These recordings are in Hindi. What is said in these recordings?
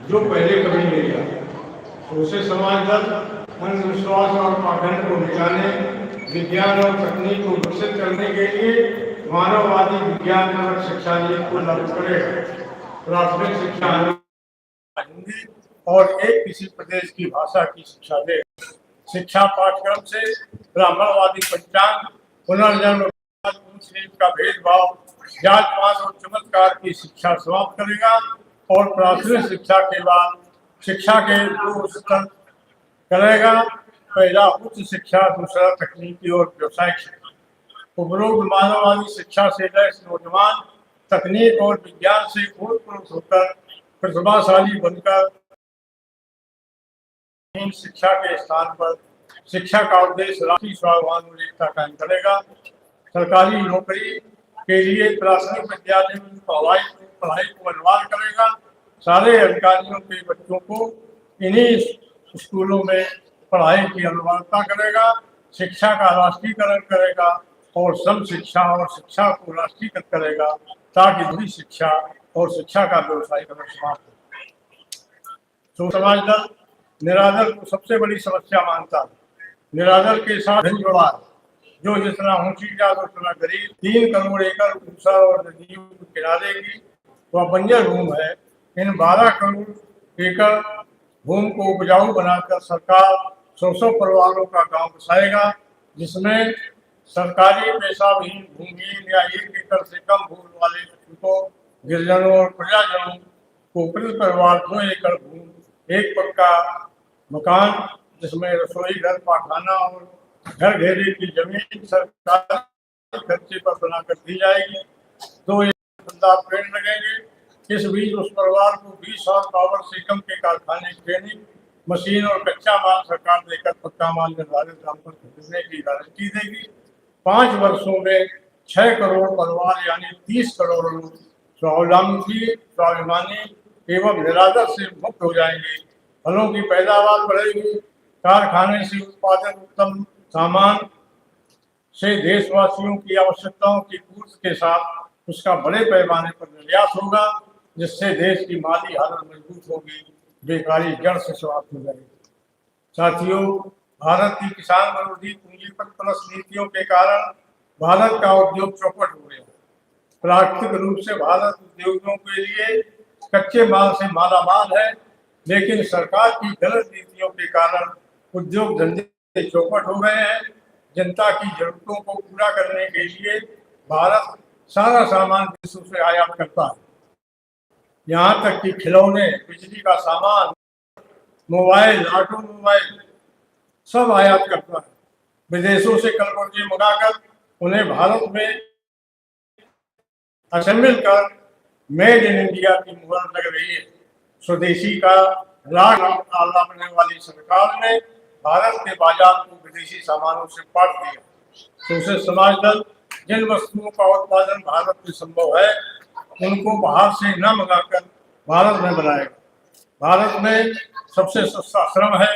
जो पहले कभी नहीं लिया। सोशल समाज दल अंधविश्वास और पाखंड को मिटाने, विज्ञान और तकनीक को विकसित करने के लिए मानववादी विज्ञान और शिक्षा नीति को लागू करेगा। प्राथमिक शिक्षा हिंदी और एक किसी प्रदेश की भाषा की शिक्षा दे। शिक्षा पाठ्यक्रम से ब्राह्मणवादी पंचांग, पुनर्जन्म, का भेदभाव, जात पात और चमत्कार की शिक्षा समाप्त करेगा और प्राथमिक शिक्षा के बाद शिक्षा के 2 स्तर करेगा। पहला उच्च शिक्षा, दूसरा तकनीकी और व्यवसायिक शिक्षा। उपरोक्त मानववादी शिक्षा से लैस नौजवान तकनीक और विज्ञान से ओतप्रोत होकर प्रतिभाशाली बनकर शिक्षा के स्थान पर शिक्षा का उद्देश्य राष्ट्रीय स्वाभिमानिकता कायम करेगा। सरकारी नौकरी के लिए प्राथमिक विद्यालय में पढ़ाई को अनिवार्य करेगा। सारे अधिकारियों के बच्चों को इन्हीं स्कूलों में पढ़ाई की अनिवार्यता करेगा। शिक्षा का राष्ट्रीयकरण करेगा और सम शिक्षा और शिक्षा को राष्ट्रीयकृत करेगा ताकि दूसरी शिक्षा और शिक्षा का व्यवसायीकरण समाप्त हो। समाज दल निरादर को सबसे बड़ी समस्या मानता है। निरादर के साथ जुड़ा, जो जितना ऊंची जात उतना गरीब, 3 करोड़ एकड़ ऊषा और नदियों के किनारे की वह बंजर भूमि है। इन 12 करोड़ एकड़ भूमि को उपजाऊ बनाकर सरकार 100 परिवारों का गांव बसाएगा, जिसमें सरकारी पेशाविहीन भूमिहीन या 1 एकड़ से कम भूमि वाले को गिरजनों और प्रजाजनों को प्रति परिवार 2 एकड़ भूमि, 1 पक्का मकान जिसमें रसोई घर, पाखाना और घर घेरे की जमीन सरकारी खर्चे पर बनाकर दी जाएगी। 2 पेड़ लगेंगे। इस बीच उस परिवार को 20 हॉर्स पावर से कम के कारखाने, ट्रेनिंग मशीन और कच्चा माल सरकार देकर पक्का माल निर्धारित दाम पर खरीदने की गारंटी देगी। 5 वर्षों में 6 करोड़ परिवार यानी 30 करोड़ लोग स्वाभिमानी एवं निरादर से मुक्त हो जाएंगे। फलों की पैदावार बढ़ेगी। कारखाने से उत्पादन उत्तम सामान से देशवासियों की आवश्यकताओं की पूर्ति के साथ उसका बड़े पैमाने पर निर्यात होगा, जिससे देश की माली हालत मजबूत होगी, बेकारी जड़ से समाप्त हो जाएगी। साथियों, भारत की किसान विरोधी पूंजीपति परस्त नीतियों के कारण भारत का उद्योग चौपट हो गया। प्राकृतिक रूप से भारत उद्योगों के लिए कच्चे माल से मालामाल है, लेकिन सरकार की गलत नीतियों के कारण उद्योग धंधे चौपट हो गए हैं। जनता की जरूरतों को पूरा करने के लिए भारत सारा सामान विदेशों से आयात करता है। यहाँ तक कि खिलौने, बिजली का सामान, मोबाइल, ऑटोमोबाइल सब आयात करता है। विदेशों से कलपुर्जे मंगाकर उन्हें भारत में असेंबल कर मेड इन इंडिया की मुहर लग रही है। स्वदेशी का राग लाने वाली सरकार ने भारत के बाजार को विदेशी सामानों से पाट दिया। सोशल समाज दल जिन वस्तुओं का उत्पादन भारत में संभव है उनको बाहर से न मंगाकर भारत में बनाएगा। भारत में सबसे सस्ता श्रम है।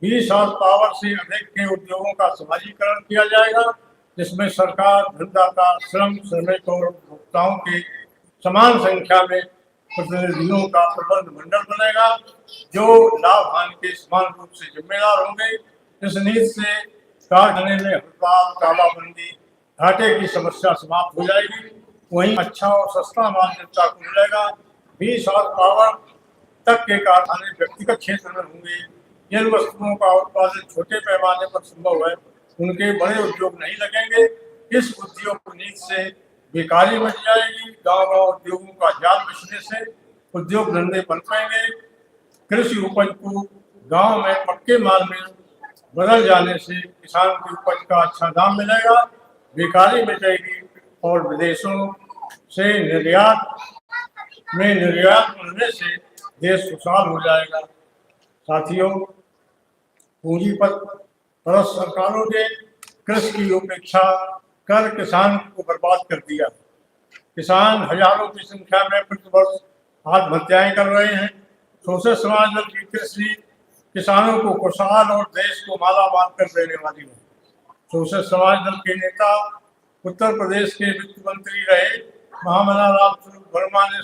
20 हॉर्स पावर से अधिक के उद्योगों का समाजीकरण किया जाएगा, जिसमें सरकार, धनदाता, श्रमिक और उपभोक्ताओं के समान संख्या में प्रतिनिधियों का प्रबंध मंडल बनेगा, जो लाभ हानि के समान रूप से जिम्मेदार होंगे। इस नीति से कारखाने में हड़ताल, तालाबंदी, घाटे की समस्या समाप्त हो जाएगी। वहीं अच्छा और सस्ता माल जनता को मिलेगा। 20 हॉर्स पावर तक के कारखाने व्यक्तिगत क्षेत्र में होंगे। जिन वस्तुओं का उत्पादन छोटे पैमाने पर संभव है उनके बड़े उद्योग नहीं लगेंगे। इस उद्योग नीति से बेकारी बच जाएगी। गांव-गांव उद्योगों का जाल बिछने से उद्योग धंधे बन पाएंगे। कृषि उपज को गांव में पक्के माल में बदल जाने से किसान की उपज का अच्छा दाम मिलेगा, बेकारी बचेगी और विदेशों से निर्यात करने से देश खुशहाल हो जाएगा। साथियों, पूंजीपति परस्त सरकारों ने कृषि की उपेक्षा कर किसान को बर्बाद कर दिया। किसान हजारों की संख्या में प्रतिवर्ष आत्महत्याएं कर रहे हैं। सोशल समाज दल की कृषि किसानों को खुशहाल और देश को मालामाल कर देने वाली है। सोशल समाज दल के नेता उत्तर प्रदेश के वित्त मंत्री रहे महामना राम स्वरूप वर्मा ने